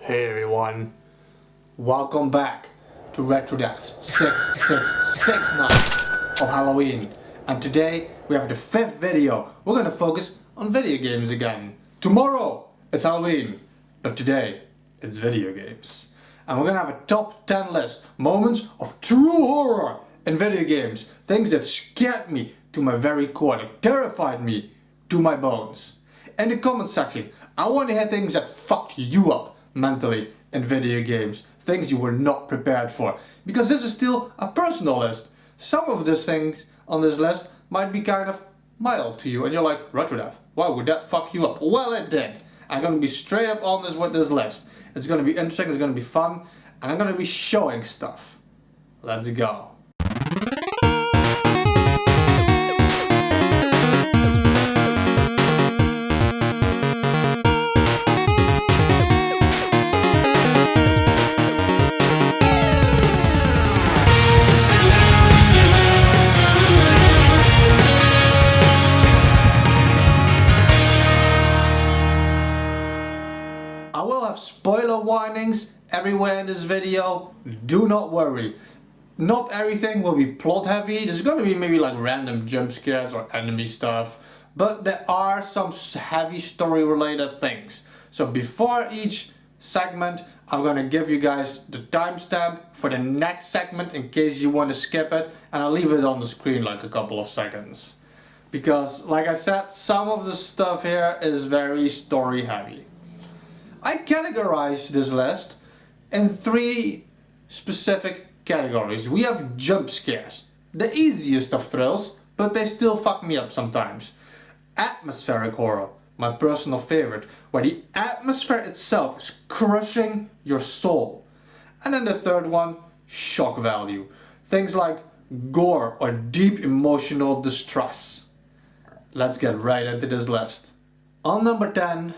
Hey everyone, welcome back to Retro Death 666 Nights of Halloween, and today we have the 5th video. We're gonna focus on video games again. Tomorrow it's Halloween, but today it's video games. And we're gonna have a top 10 list, moments of true horror in video games, things that scared me to my very core, that terrified me to my bones. In the comment section, I want to hear things that fucked you up mentally in video games, things you were not prepared for, because this is still a personal list. Some of these things on this list might be kind of mild to you and you're like, Retro Death, why would that fuck you up? Well, it did. I'm gonna be straight up honest with this list. It's gonna be interesting, it's gonna be fun, and I'm gonna be showing stuff. Let's go. I will have spoiler warnings everywhere in this video, do not worry. Not everything will be plot heavy, there's gonna be maybe like random jump scares or enemy stuff, but there are some heavy story related things. So before each segment, I'm gonna give you guys the timestamp for the next segment in case you want to skip it, and I'll leave it on the screen like a couple of seconds. Because like I said, some of the stuff here is very story heavy. I categorize this list in 3 specific categories. We have jump scares, the easiest of thrills, but they still fuck me up sometimes. Atmospheric horror, my personal favorite, where the atmosphere itself is crushing your soul. And then the third one, shock value, things like gore or deep emotional distress. Let's get right into this list. On number 10,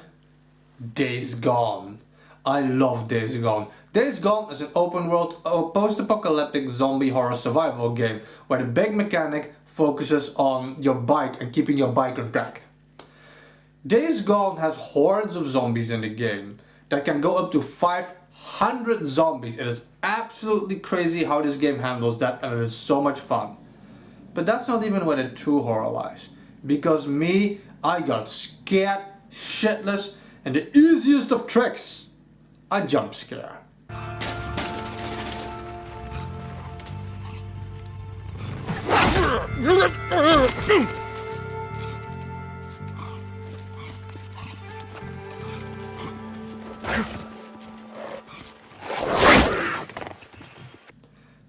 Days Gone. I love Days Gone. Days Gone is an open world post-apocalyptic zombie horror survival game where the big mechanic focuses on your bike and keeping your bike intact. Days Gone has hordes of zombies in the game that can go up to 500 zombies. It is absolutely crazy how this game handles that, and it is so much fun. But that's not even where the true horror lies. Because me, I got scared shitless, and the easiest of tricks, a jump scare.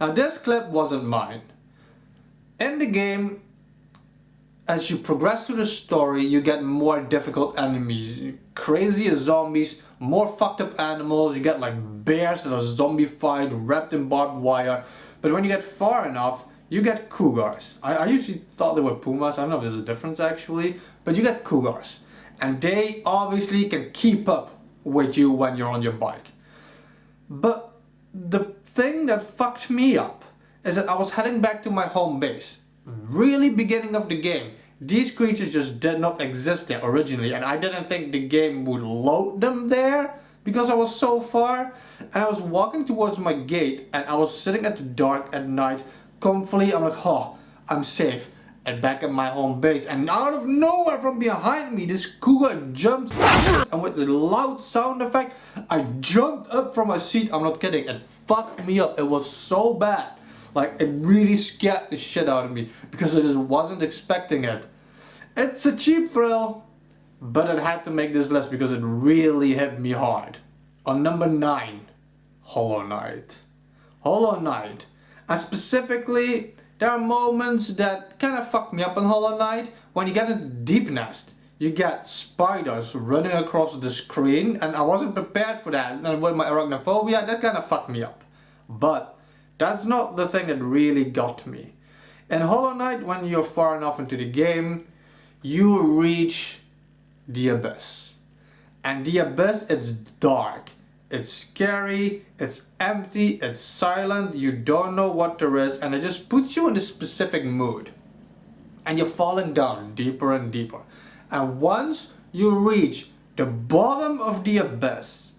Now this clip wasn't mine. In the game, as you progress through the story, you get more difficult enemies, crazier zombies, more fucked up animals. You get like bears that are zombified, wrapped in barbed wire. But when you get far enough, you get cougars. I usually thought they were pumas. I don't know if there's a difference actually, but you get cougars. And they obviously can keep up with you when you're on your bike. But the thing that fucked me up is that I was heading back to my home base. Really beginning of the game. These creatures just did not exist there originally, and I didn't think the game would load them there because I was so far. And I was walking towards my gate and I was sitting at the dark at night comfily. I'm like, oh, I'm safe and back at my home base, and out of nowhere from behind me this cougar jumps, and with the loud sound effect I jumped up from my seat. I'm not kidding, it fucked me up. It was so bad. Like, it really scared the shit out of me because I just wasn't expecting it. It's a cheap thrill, but it had to make this list because it really hit me hard. On number 9, Hollow Knight. Hollow Knight. And specifically, there are moments that kind of fuck me up in Hollow Knight. When you get a Deep Nest, you get spiders running across the screen, and I wasn't prepared for that. And with my arachnophobia, that kind of fucked me up. But that's not the thing that really got me. In Hollow Knight, when you're far enough into the game, you reach the Abyss. And the Abyss, it's dark, it's scary, it's empty, it's silent, you don't know what there is, and it just puts you in a specific mood. And you're falling down deeper and deeper. And once you reach the bottom of the Abyss,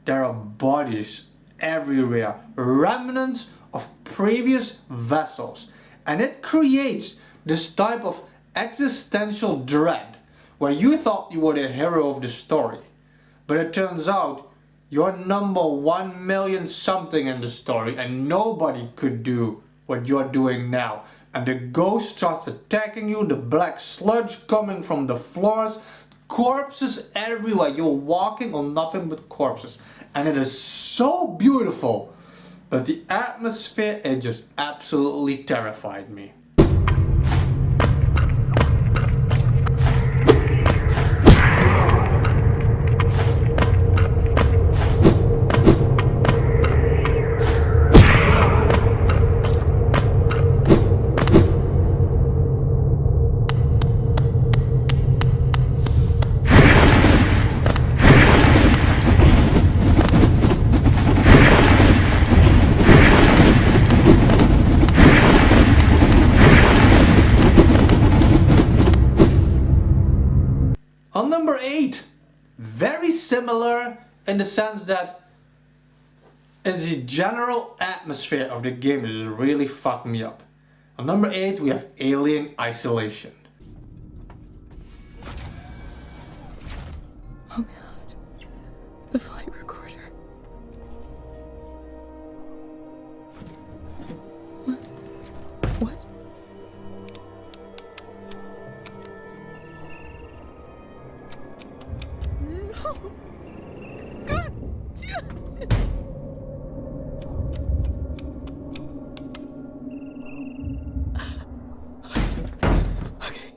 There are bodies everywhere, remnants of previous vessels, and it creates this type of existential dread where you thought you were the hero of the story, but it turns out you're number 1,000,000 something in the story and nobody could do what you're doing now. And the ghost starts attacking you, the black sludge coming from the floors, corpses everywhere. You're walking on nothing but corpses. And it is so beautiful. But the atmosphere, it just absolutely terrified me. On number 8, very similar in the sense that the general atmosphere of the game just really fucked me up. On number 8 we have Alien Isolation. Oh god, the flight recorder. What? What? No! God! Okay.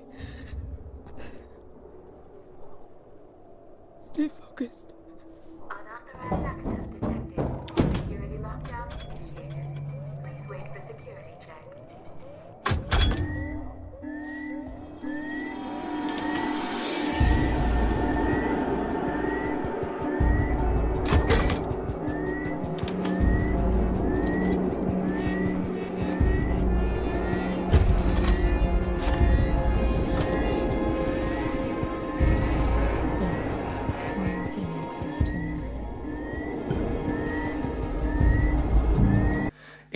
Stay focused. Unauthorized access detected. Security lockdown initiated. Please wait for security check.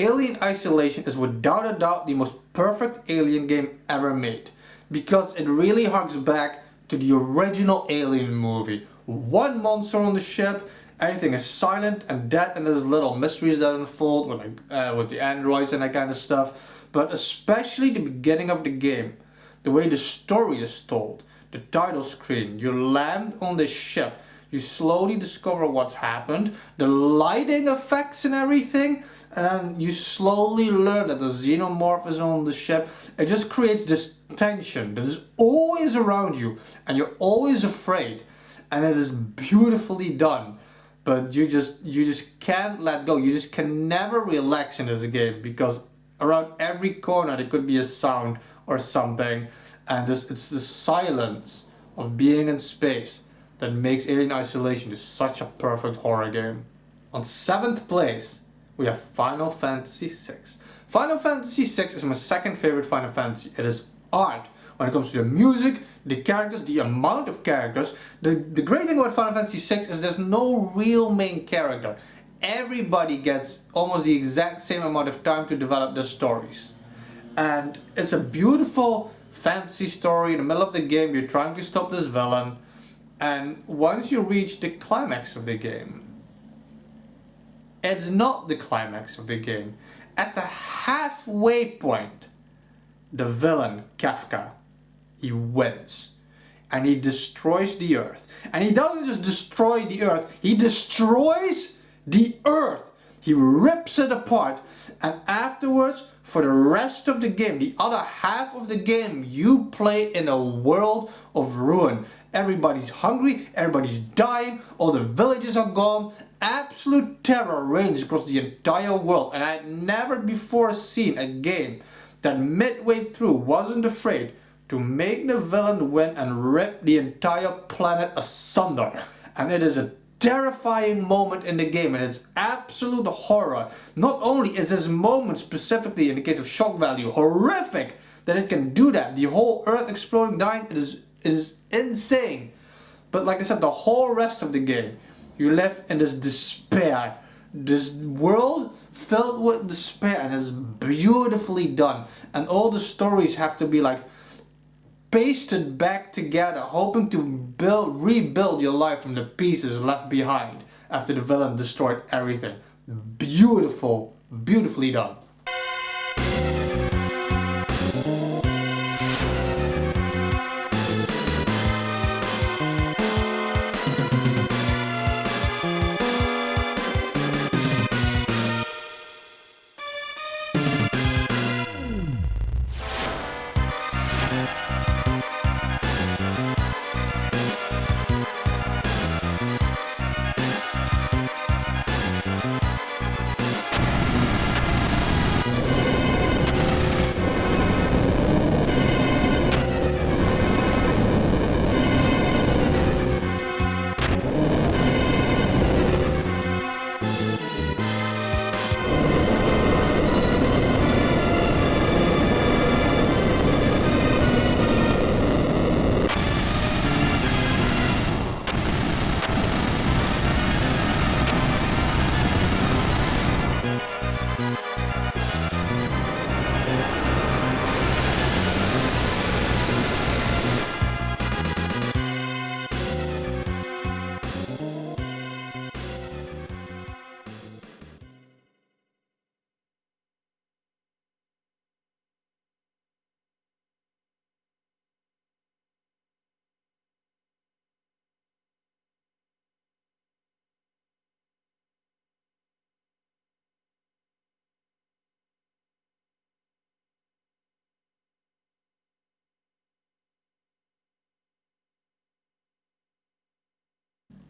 Alien Isolation is without a doubt the most perfect Alien game ever made, because it really harks back to the original Alien movie. One monster on the ship, everything is silent and dead, and there's little mysteries that unfold with the androids and that kind of stuff. But especially the beginning of the game, the way the story is told, the title screen, you land on the ship, you slowly discover what's happened, the lighting effects and everything, and you slowly learn that the xenomorph is on the ship. It just creates this tension that is always around you and you're always afraid, and it is beautifully done. But you just can't let go. You just can never relax in this game, because around every corner there could be a sound or something, and it's the silence of being in space that makes Alien Isolation just such a perfect horror game. On 7th place we have Final Fantasy VI. Final Fantasy VI is my second favorite Final Fantasy. It is art. When it comes to the music, the characters, the amount of characters. The great thing about Final Fantasy VI is there's no real main character. Everybody gets almost the exact same amount of time to develop their stories. And it's a beautiful fantasy story. In the middle of the game you're trying to stop this villain. And once you reach the climax of the game, it's not the climax of the game. At the halfway point, the villain, Kefka, he wins. And he destroys the Earth. And he doesn't just destroy the Earth, he destroys the Earth. He rips it apart. And afterwards, for the rest of the game, the other half of the game, you play in a world of ruin. Everybody's hungry, everybody's dying, all the villages are gone. Absolute terror reigns across the entire world, and I had never before seen a game that midway through wasn't afraid to make the villain win and rip the entire planet asunder. And it is a terrifying moment in the game, and it's absolute horror. Not only is this moment specifically in the case of shock value horrific that it can do that, the whole Earth exploding, dying, it is insane. But like I said, the whole rest of the game, You live in this despair. This world filled with despair, and it's beautifully done. And all the stories have to be like pasted back together, hoping to rebuild your life from the pieces left behind after the villain destroyed everything. Beautiful, beautifully done.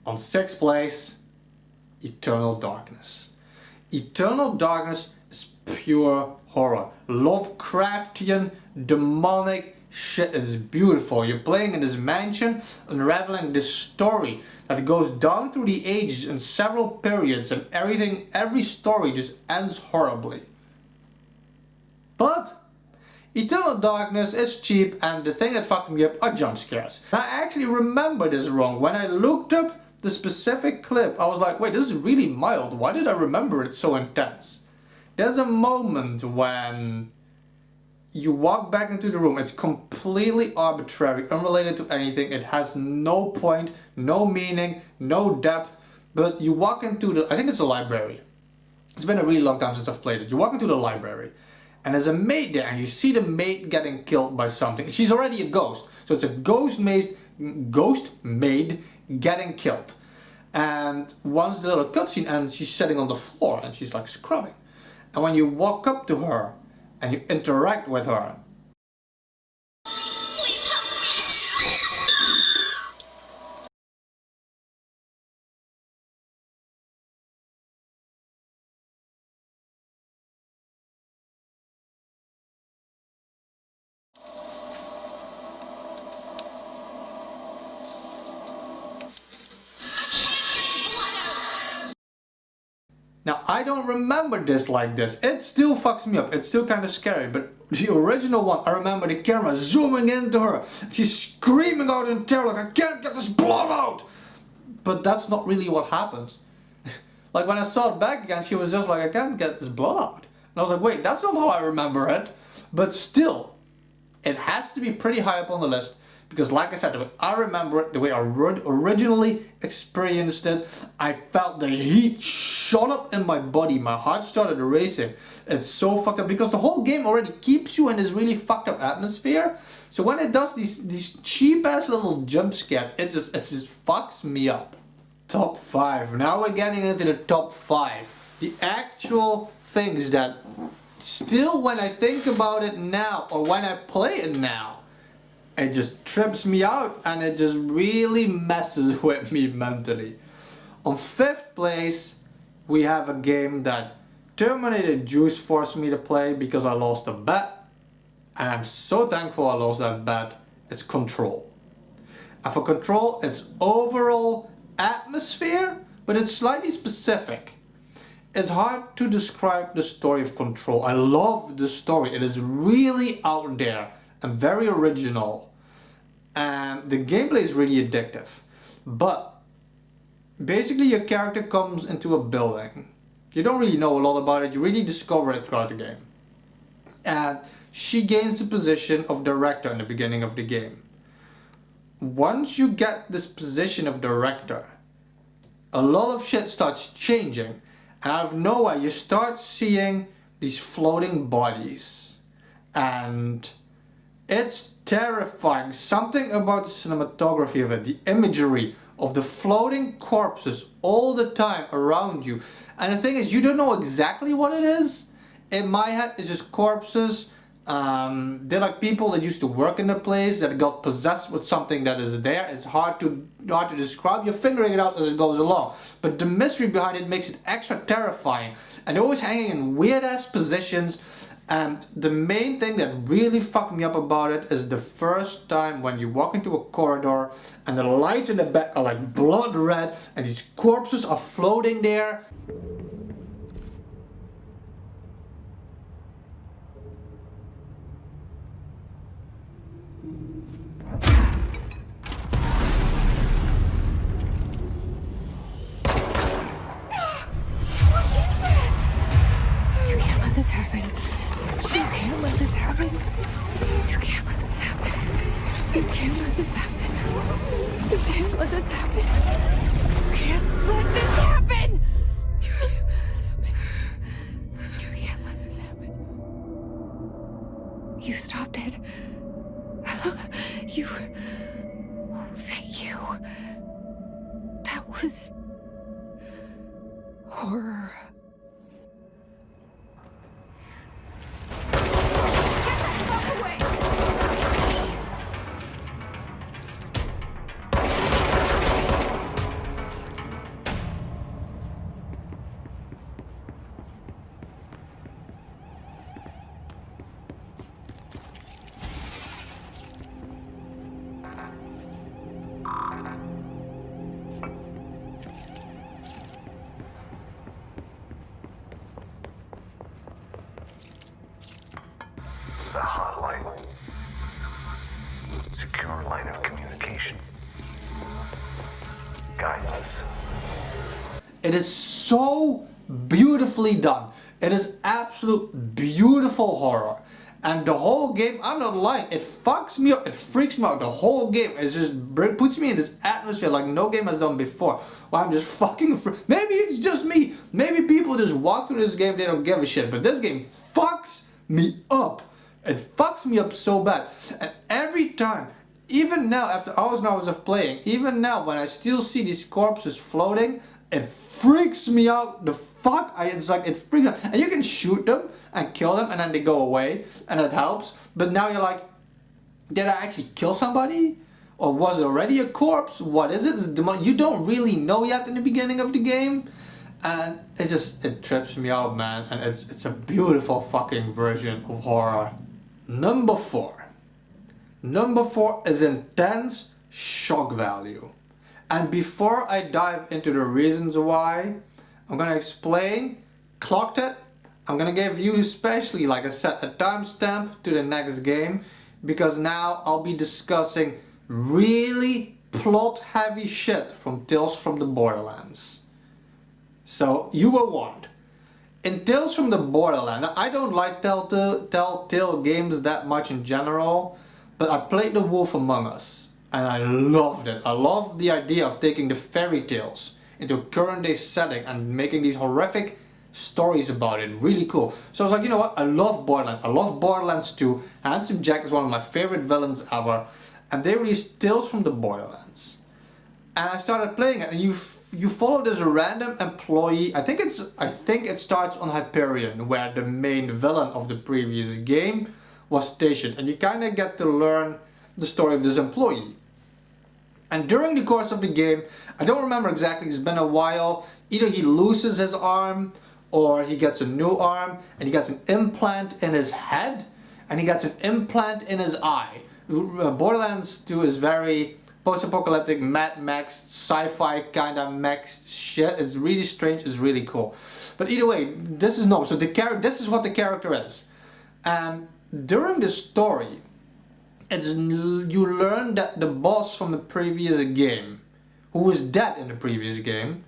On 6th place, Eternal Darkness. Eternal Darkness is pure horror. Lovecraftian, demonic shit. It's beautiful. You're playing in this mansion, unraveling this story that goes down through the ages in several periods, and every story just ends horribly. But Eternal Darkness is cheap, and the thing that fucked me up are jump scares. I actually remember this wrong. When I looked up the specific clip, I was like, wait, this is really mild. Why did I remember it so intense? There's a moment when you walk back into the room. It's completely arbitrary, unrelated to anything. It has no point, no meaning, no depth. But you walk into I think it's a library. It's been a really long time since I've played it. You walk into the library, and there's a maid there, and you see the maid getting killed by something. She's already a ghost, so it's a ghost maid getting killed. And once the little cutscene ends, she's sitting on the floor and she's like scrubbing. And when you walk up to her and you interact with her, now, I don't remember this like this. It still fucks me up. It's still kind of scary. But the original one, I remember the camera zooming into her. She's screaming out in terror like, I can't get this blood out. But that's not really what happened. Like when I saw it back again, she was just like, I can't get this blood out. And I was like, wait, that's not how I remember it. But still, it has to be pretty high up on the list. Because like I said, the way I remember it, the way I originally experienced it, I felt the heat shot up in my body. My heart started racing. It's so fucked up because the whole game already keeps you in this really fucked up atmosphere. So when it does these cheap ass little jump scares, it just fucks me up. Top 5. Now we're getting into the top 5. The actual things that still when I think about it now or when I play it now, it just trips me out and it just really messes with me mentally. On 5th place, we have a game that Terminator Juice forced me to play because I lost a bet. And I'm so thankful I lost that bet. It's Control. And for Control, it's overall atmosphere, but it's slightly specific. It's hard to describe the story of Control. I love the story. It is really out there and very original. And the gameplay is really addictive. But basically your character comes into a building. You don't really know a lot about it, you really discover it throughout the game. And she gains the position of director in the beginning of the game. Once you get this position of director, a lot of shit starts changing. And out of nowhere you start seeing these floating bodies. And it's terrifying. Something about the cinematography of it, the imagery of the floating corpses all the time around you. And the thing is, you don't know exactly what it is. In my head, it's just corpses. They're like people that used to work in the place that got possessed with something that is there. It's hard to describe. You're figuring it out as it goes along. But the mystery behind it makes it extra terrifying. And they're always hanging in weird ass positions. And the main thing that really fucked me up about it is the first time when you walk into a corridor and the lights in the back are like blood red and these corpses are floating there. You can't let this happen. You can't let this happen. You can't let this happen. You can't let this happen. You can't let this happen. You can't let this happen. You can't let this happen. You can't let this happen. You stopped it. You. Oh, thank you. That was horror. The hotline. Secure line of communication. Guide us. It is so beautifully done. It is absolute beautiful horror. And the whole game, I'm not lying, it fucks me up, it freaks me out. The whole game is just puts me in this atmosphere like no game has done before. Where I'm just fucking maybe it's just me. Maybe people just walk through this game, they don't give a shit. But this game fucks me up. It fucks me up so bad. And every time, even now, after hours and hours of playing, even now when I still see these corpses floating, it freaks me out the fuck. It's like, it freaks me out. And you can shoot them and kill them and then they go away and it helps. But now you're like, did I actually kill somebody? Or was it already a corpse? What is it? You don't really know yet in the beginning of the game. And it trips me out, man. And it's a beautiful fucking version of horror. Number 4. Number 4 is intense shock value. And before I dive into the reasons why, I'm gonna explain, clocked it. I'm gonna give you especially, like I said, a timestamp to the next game, because now I'll be discussing really plot heavy shit from Tales from the Borderlands. So you were warned. In Tales from the Borderlands, I don't like Telltale games that much in general, but I played The Wolf Among Us and I loved it. I loved the idea of taking the fairy tales into a current day setting and making these horrific stories about it. Really cool. So I was like, you know what? I love Borderlands. I love Borderlands 2. Handsome Jack is one of my favorite villains ever. And they released Tales from the Borderlands. And I started playing it, and you follow this random employee. I think it starts on Hyperion, where the main villain of the previous game was stationed, and you kind of get to learn the story of this employee. And during the course of the game, I don't remember exactly, it's been a while, either he loses his arm or he gets a new arm, and he gets an implant in his head and he gets an implant in his eye. Borderlands 2 is very post-apocalyptic, Mad Max, sci-fi kind of mixed shit. It's really strange, it's really cool. But either way, this is no. So this is what the character is. And during the story, you learn that the boss from the previous game who was dead in the previous game,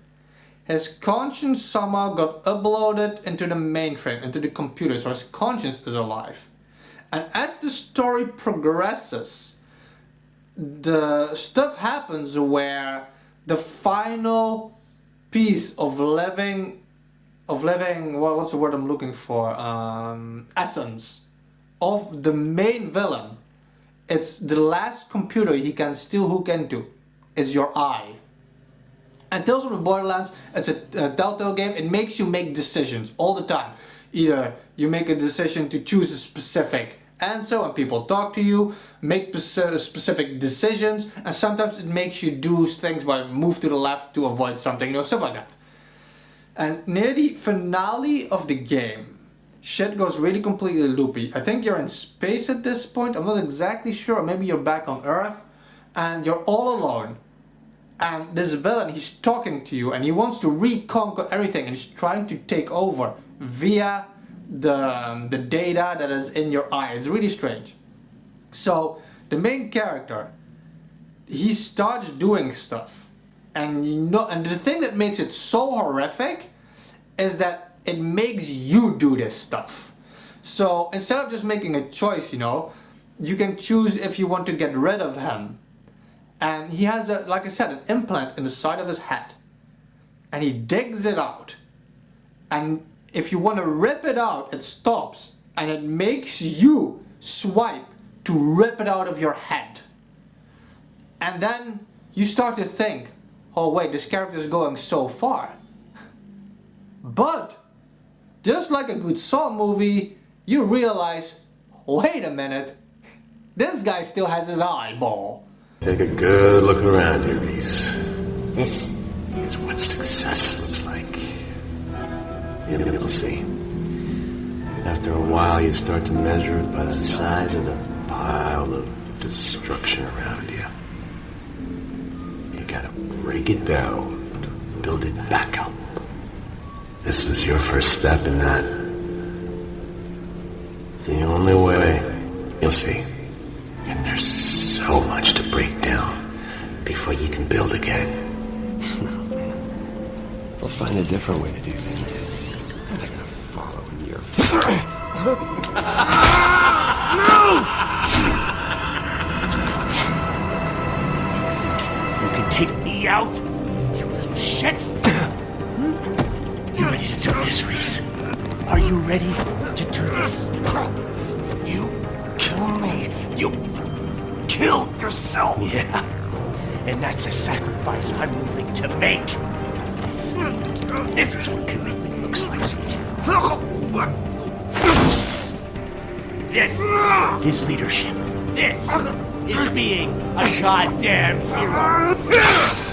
his conscience somehow got uploaded into the mainframe, into the computer, so his conscience is alive. And as the story progresses, the stuff happens where the final piece of living, what's the word I'm looking for? Essence of the main villain. It's the last computer he can still hook into, is your eye. And Tales from the Borderlands, it's a Telltale game. It makes you make decisions all the time. Either you make a decision to choose a specific answer when people talk to you, make specific decisions, and sometimes it makes you do things by move to the left to avoid something, you know, stuff like that. And near the finale of the game, shit goes really completely loopy. I think you're in space at this point, I'm not exactly sure, maybe you're back on Earth, and you're all alone. And this villain, he's talking to you and he wants to reconquer everything and he's trying to take over via the data that is in your eye. It's really strange. So the main character, he starts doing stuff. And and the thing that makes it so horrific is that it makes you do this stuff. So instead of just making a choice, you know, you can choose if you want to get rid of him. And he has, like I said, an implant in the side of his head. And he digs it out. And if you want to rip it out, it stops. And it makes you swipe to rip it out of your head. And then you start to think, oh wait, this character is going so far. But, just like a good Saw movie, you realize, wait a minute, this guy still has his eyeball. Take a good look around here, Reese. This is what success looks like. You'll see. After a while, you start to measure it by the size of the pile of destruction around you. You gotta break it down, build it back up. This was your first step in that. It's the only way. You'll see. And there's so much to break down before you can build again. We'll find a different way to do things. I'm not gonna follow in your You can take me out? You little shit! You ready to do this, Reese? Are you ready to do this? You kill me. You kill yourself. Yeah. And that's a sacrifice I'm willing to make. This is what commitment looks like. This is leadership. This is being a goddamn hero.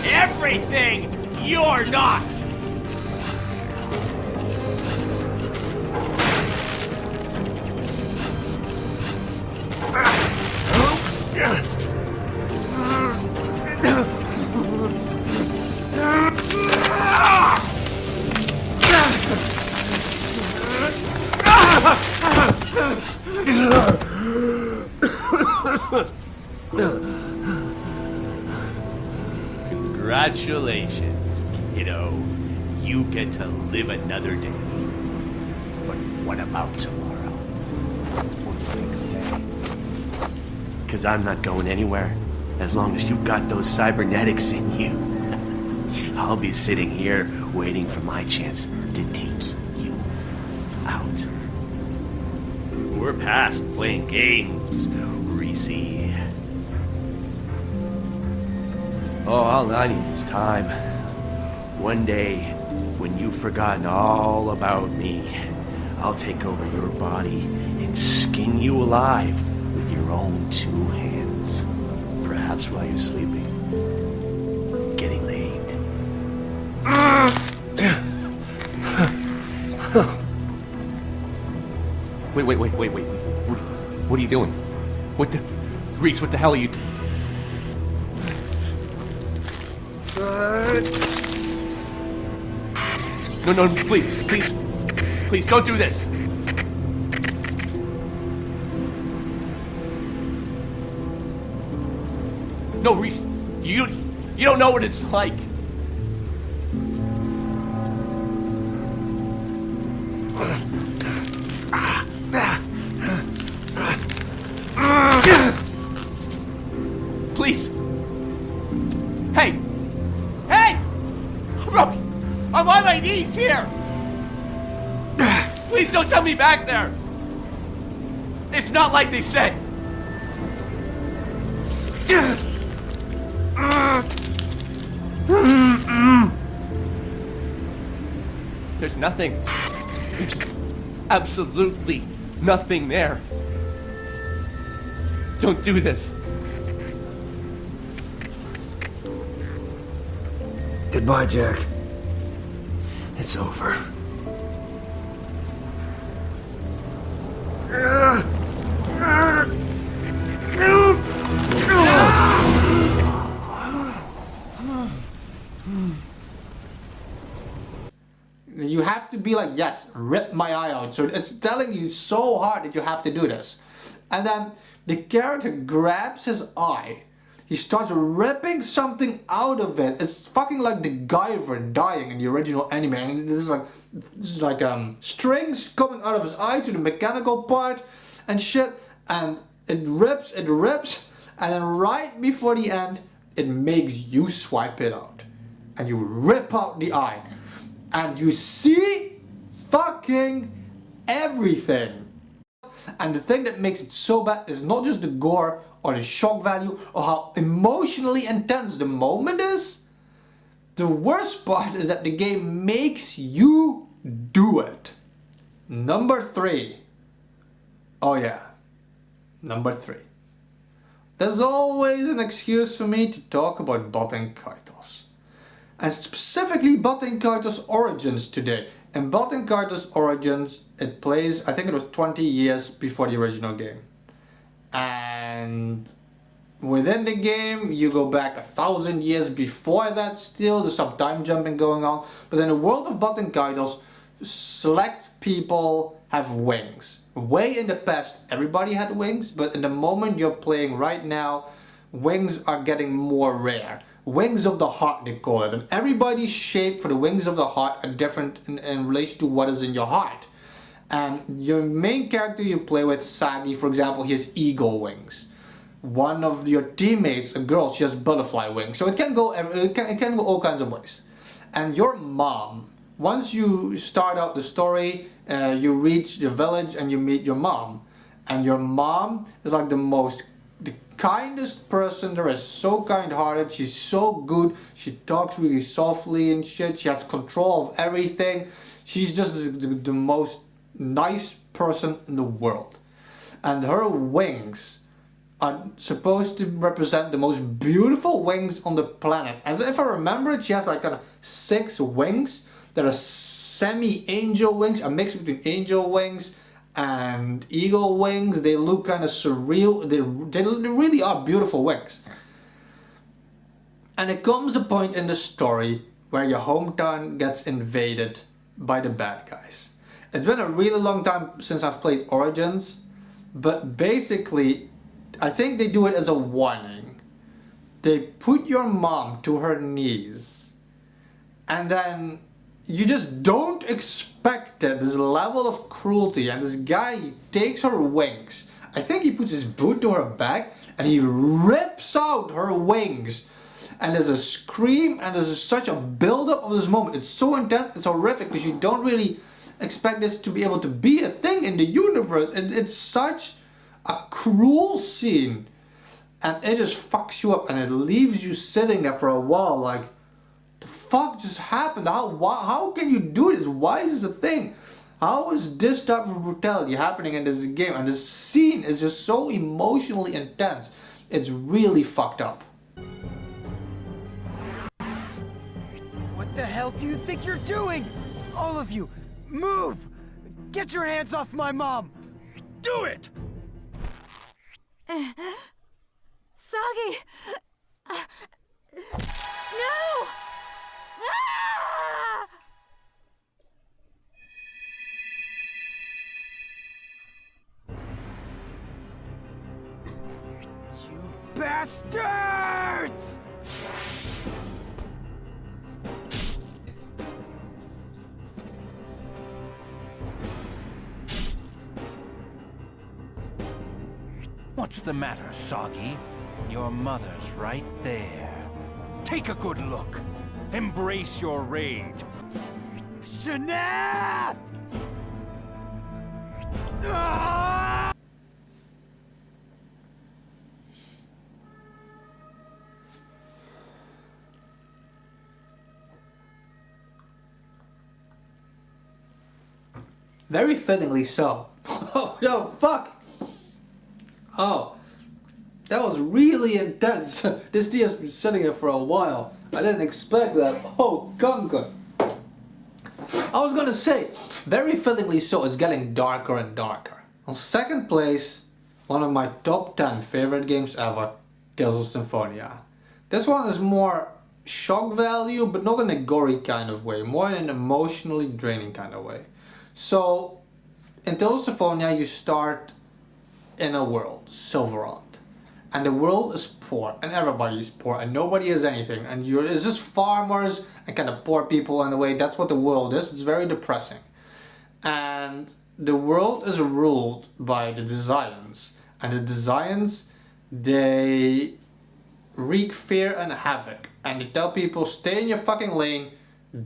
Everything you're not. Congratulations, kiddo. You get to live another day. But what about tomorrow? Or the next day? Because I'm not going anywhere as long as you've got those cybernetics in you. I'll be sitting here waiting for my chance to take you out. We're past playing games, Reese. Oh, all I need is time. One day, when you've forgotten all about me, I'll take over your body and skin you alive with your own two hands. Perhaps while you're sleeping. Getting laid. Wait. What are you doing? Reese, what the hell are you... No, please, don't do this. No, Reese, you You don't know what it's like. Please. Hey! Hey! Look! I'm on my knees here! Please don't tell me back there! It's not like they say. There's nothing. There's absolutely nothing there. Don't do this. Goodbye, Jack. It's over. You have to be like, yes, rip my eye out. So it's telling you so hard that you have to do this. And then the character grabs his eye. He starts ripping something out of it. It's fucking like the Guyver dying in the original anime. And this is like strings coming out of his eye to the mechanical part and shit. And it rips, and then right before the end, it makes you swipe it out. And you rip out the eye. And you see fucking everything. And the thing that makes it so bad is not just the gore or the shock value or how emotionally intense the moment is. The worst part is that the game makes you do it. Number 3. Oh yeah. Number 3. There's always an excuse for me to talk about Baten Kaitos. And specifically Baten Kaitos Origins today. In Baten Kaitos Origins, it plays, I think it was 20 years before the original game. And within the game, you go back 1,000 years before that still. There's some time jumping going on. But in the world of Baten Kaitos, select people have wings. Way in the past, everybody had wings. But in the moment you're playing right now, wings are getting more rare. Wings of the heart, they call it. And everybody's shape for the wings of the heart are different in relation to what is in your heart. And your main character you play with, Sagi, for example, he has eagle wings. One of your teammates, a girl, she has butterfly wings. So it can go all kinds of ways. And your mom, once you start out the story, you reach the village and you meet your mom. And your mom is like the kindest person there is, so kind-hearted, she's so good, she talks really softly and shit, she has control of everything, she's just the most nice person in the world. And her wings are supposed to represent the most beautiful wings on the planet. As if I remember it, she has like kind of 6 wings that are semi-angel wings, a mix between angel wings and eagle wings. They look kind of surreal. They really are beautiful wings. And it comes a point in the story where your hometown gets invaded by the bad guys. It's been a really long time since I've played Origins, but basically I think they do it as a warning. They put your mom to her knees, and then you just don't expect it, this level of cruelty, and this guy, he takes her wings. I think he puts his boot to her back and he rips out her wings. And there's a scream and there's such a build-up of this moment. It's so intense, it's horrific, because you don't really expect this to be able to be a thing in the universe. It's such a cruel scene. And it just fucks you up and it leaves you sitting there for a while like, the fuck just happened? How can you do this? Why is this a thing? How is this type of brutality happening in this game? And this scene is just so emotionally intense. It's really fucked up. What the hell do you think you're doing? All of you, move! Get your hands off my mom! Do it! Sagi! No! Ah! You bastards! What's the matter, Soggy? Your mother's right there. Take a good look. Embrace your rage. Shanath! Ah! Very fittingly so. Oh no, fuck! Oh, that was really intense. This deer has been sitting here for a while. I didn't expect that. Oh, gunga. I was gonna say, very fittingly so, it's getting darker and darker. On second place, one of my top 10 favorite games ever, Tales of Symphonia. This one is more shock value, but not in a gory kind of way, more in an emotionally draining kind of way. So, in Tales of Symphonia you start in a world, Silverond. And the world is poor, and everybody is poor, and nobody has anything. And it's just farmers and kind of poor people in a way. That's what the world is. It's very depressing. And the world is ruled by the Desians. And the Desians, they wreak fear and havoc. And they tell people, stay in your fucking lane,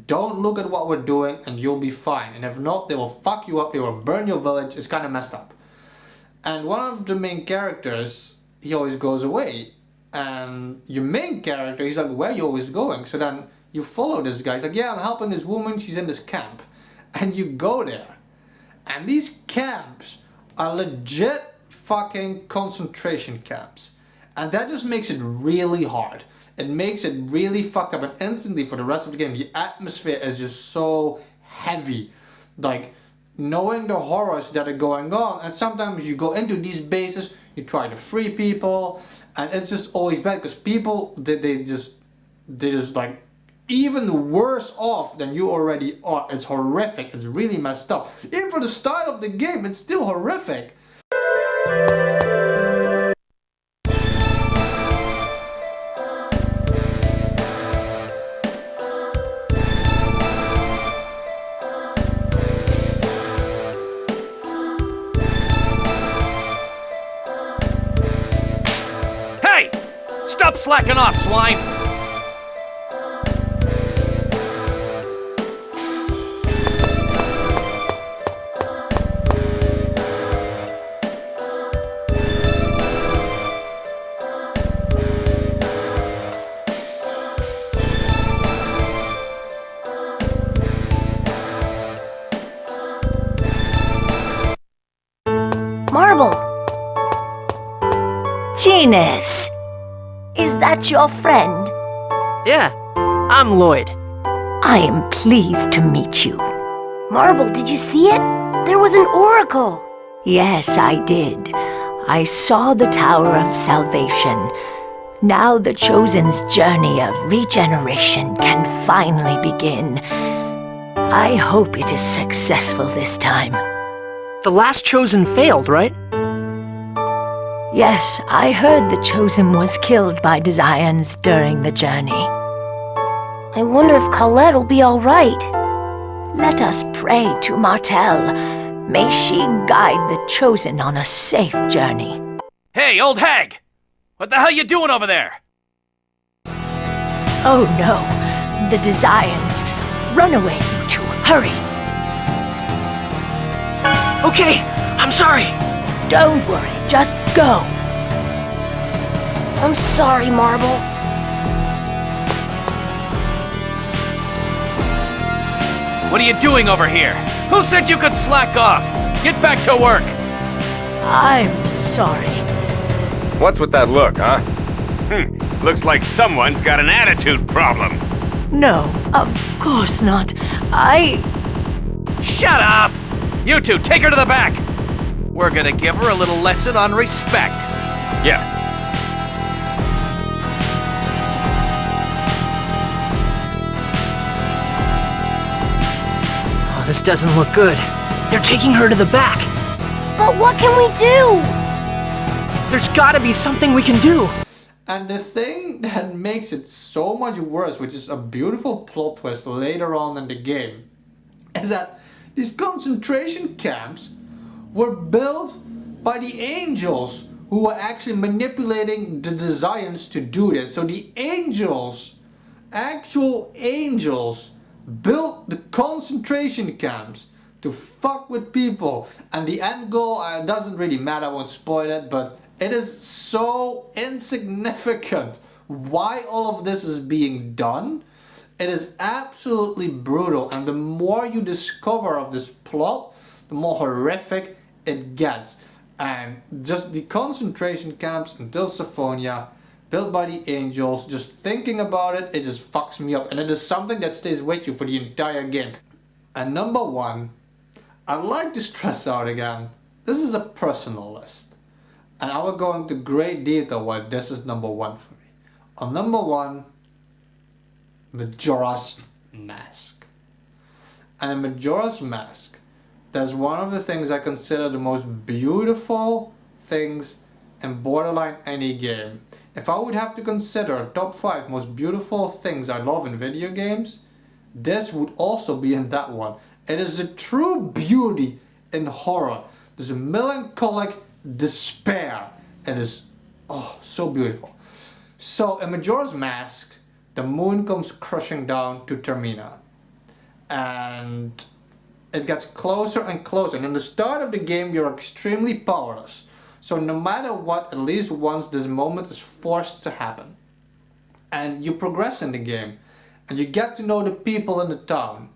don't look at what we're doing, and you'll be fine. And if not, they will fuck you up, they will burn your village. It's kind of messed up. And one of the main characters, he always goes away. And your main character, he's like, where are you always going? So then you follow this guy. He's like, yeah, I'm helping this woman, she's in this camp. And you go there. And these camps are legit fucking concentration camps. And that just makes it really hard. It makes it really fucked up. And instantly for the rest of the game, the atmosphere is just so heavy. Like, knowing the horrors that are going on. And sometimes you go into these bases, you try to free people. And it's just always bad because people, they just like, even worse off than you already are. It's horrific. It's really messed up. Even for the start of the game, it's still horrific. Hey! Stop slacking off, swine! Marble! Genus! Is that your friend? Yeah, I'm Lloyd. I am pleased to meet you. Marble, did you see it? There was an oracle! Yes, I did. I saw the Tower of Salvation. Now the Chosen's journey of regeneration can finally begin. I hope it is successful this time. The last Chosen failed, right? Yes, I heard the Chosen was killed by Desians during the journey. I wonder if Colette will be alright. Let us pray to Martel. May she guide the Chosen on a safe journey. Hey, old hag! What the hell you doing over there? Oh no, the Desians. Run away, you two, hurry! Okay, I'm sorry! Don't worry, just go! I'm sorry, Marble. What are you doing over here? Who said you could slack off? Get back to work! I'm sorry. What's with that look, huh? Looks like someone's got an attitude problem. No, of course not. Shut up! You two, take her to the back! We're gonna give her a little lesson on respect. Yeah. Oh, this doesn't look good. They're taking her to the back. But what can we do? There's gotta be something we can do. And the thing that makes it so much worse, which is a beautiful plot twist later on in the game, is that these concentration camps were built by the angels who were actually manipulating the designs to do this. So the angels, actual angels, built the concentration camps to fuck with people. And the end goal doesn't really matter, I won't spoil it, but it is so insignificant why all of this is being done. It is absolutely brutal, and the more you discover of this plot, the more horrific it gets. And just the concentration camps in Symphonia, built by the angels, just thinking about it, it just fucks me up. And it is something that stays with you for the entire game. And number one, I'd like to stress out again, this is a personal list. And I will go into great detail why this is number one for me. On number one, Majora's Mask. And in Majora's Mask, that's one of the things I consider the most beautiful things in borderline any game. If I would have to consider top 5 most beautiful things I love in video games, this would also be in that one. It is a true beauty in horror. There's a melancholic despair. It is, oh, so beautiful. So in Majora's Mask, the moon comes crushing down to Termina. And it gets closer and closer. And in the start of the game, you're extremely powerless. So no matter what, at least once this moment is forced to happen. And you progress in the game. And you get to know the people in the town.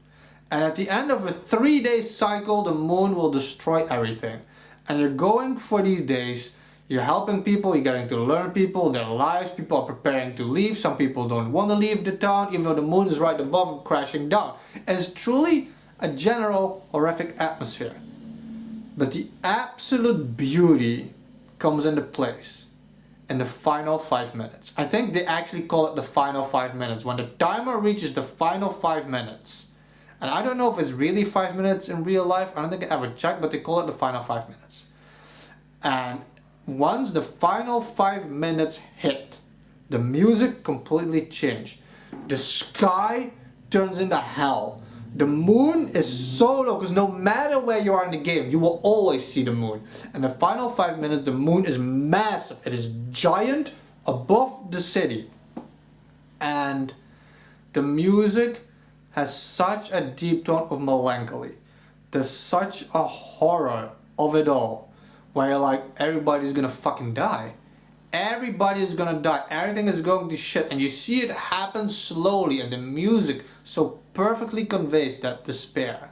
And at the end of a 3-day cycle, the moon will destroy everything. And you're going for these days, you're helping people, you're getting to learn people, their lives, people are preparing to leave, some people don't want to leave the town, even though the moon is right above and crashing down. And it's truly a general horrific atmosphere. But the absolute beauty comes into place in the final 5 minutes. I think they actually call it the final 5 minutes. When the timer reaches the final 5 minutes, and I don't know if it's really 5 minutes in real life, I don't think I ever checked, but they call it the final 5 minutes. And once the final 5 minutes hit, the music completely changed. The sky turns into hell. The moon is so low, because no matter where you are in the game, you will always see the moon. And the final 5 minutes, the moon is massive. It is giant above the city. And the music has such a deep tone of melancholy. There's such a horror of it all. Where you're like, everybody's gonna fucking die. Everybody's gonna die. Everything is going to shit. And you see it happen slowly, and the music so perfectly conveys that despair.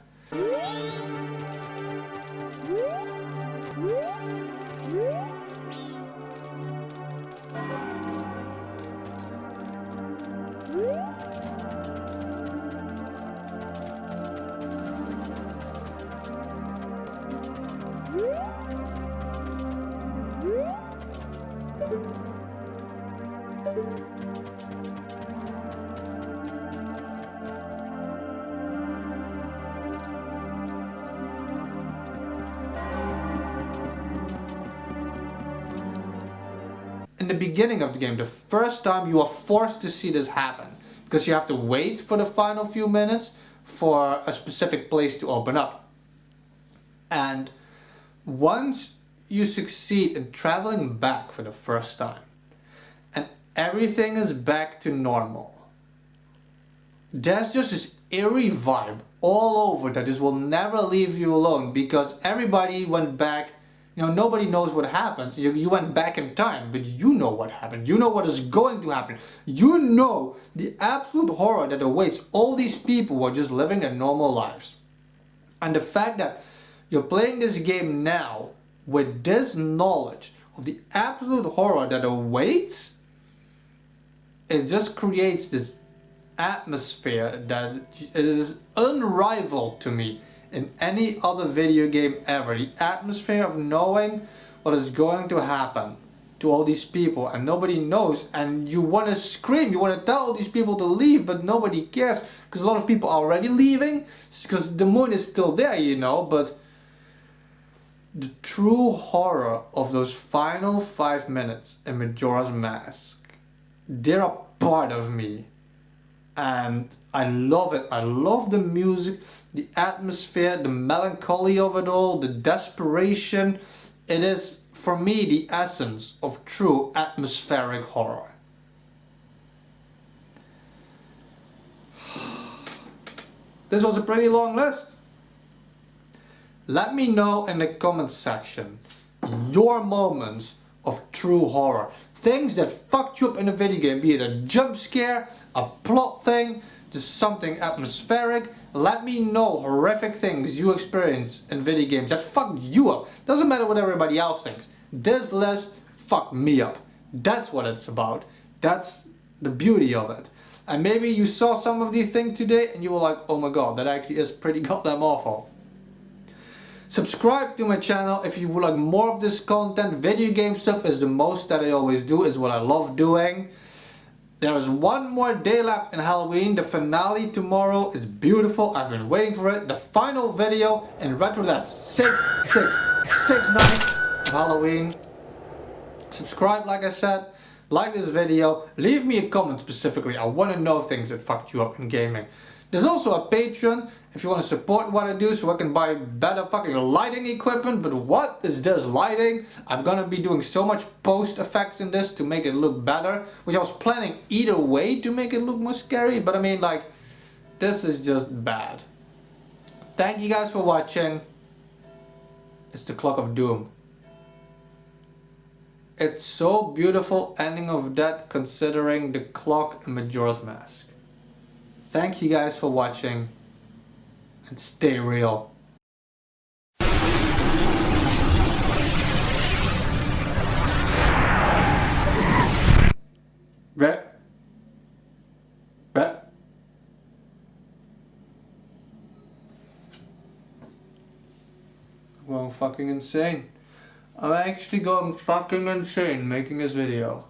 In the beginning of the game, the first time you are forced to see this happen, because you have to wait for the final few minutes for a specific place to open up. And once you succeed in traveling back for the first time, and everything is back to normal, there's just this eerie vibe all over that this will never leave you alone, because everybody went back. You know, nobody knows what happened. You went back in time, but you know what happened. You know what is going to happen. You know the absolute horror that awaits all these people who are just living their normal lives. And the fact that you're playing this game now with this knowledge of the absolute horror that awaits, it just creates this atmosphere that is unrivaled to me in any other video game ever. The atmosphere of knowing what is going to happen to all these people and nobody knows, and you want to scream, you want to tell all these people to leave, but nobody cares because a lot of people are already leaving because the moon is still there, you know. But the true horror of those final 5 minutes in Majora's Mask, they're a part of me. And I love it. I love the music, the atmosphere, the melancholy of it all, the desperation. It is for me the essence of true atmospheric horror. This was a pretty long list. Let me know in the comments section your moments of true horror. Things that fucked you up in a video game, be it a jump scare, a plot thing, just something atmospheric. Let me know horrific things you experience in video games that fucked you up. Doesn't matter what everybody else thinks. This list fucked me up. That's what it's about. That's the beauty of it. And maybe you saw some of these things today and you were like, oh my god, that actually is pretty goddamn awful. Subscribe to my channel if you would like more of this content. Video game stuff is the most that I always do, is what I love doing. There is one more day left in Halloween. The finale tomorrow is beautiful. I've been waiting for it. The final video in retro, that's 6 nights of Halloween. Subscribe, like I said. Like this video. Leave me a comment specifically. I want to know things that fucked you up in gaming. There's also a Patreon if you want to support what I do so I can buy better fucking lighting equipment. But what is this lighting? I'm gonna be doing so much post effects in this to make it look better, which I was planning either way to make it look more scary, but I mean, like, this is just bad. Thank you guys for watching. It's the Clock of Doom. It's so beautiful ending of that considering the clock in Majora's Mask. Thank you guys for watching and stay real. Bet. I'm going fucking insane. I'm actually going fucking insane making this video.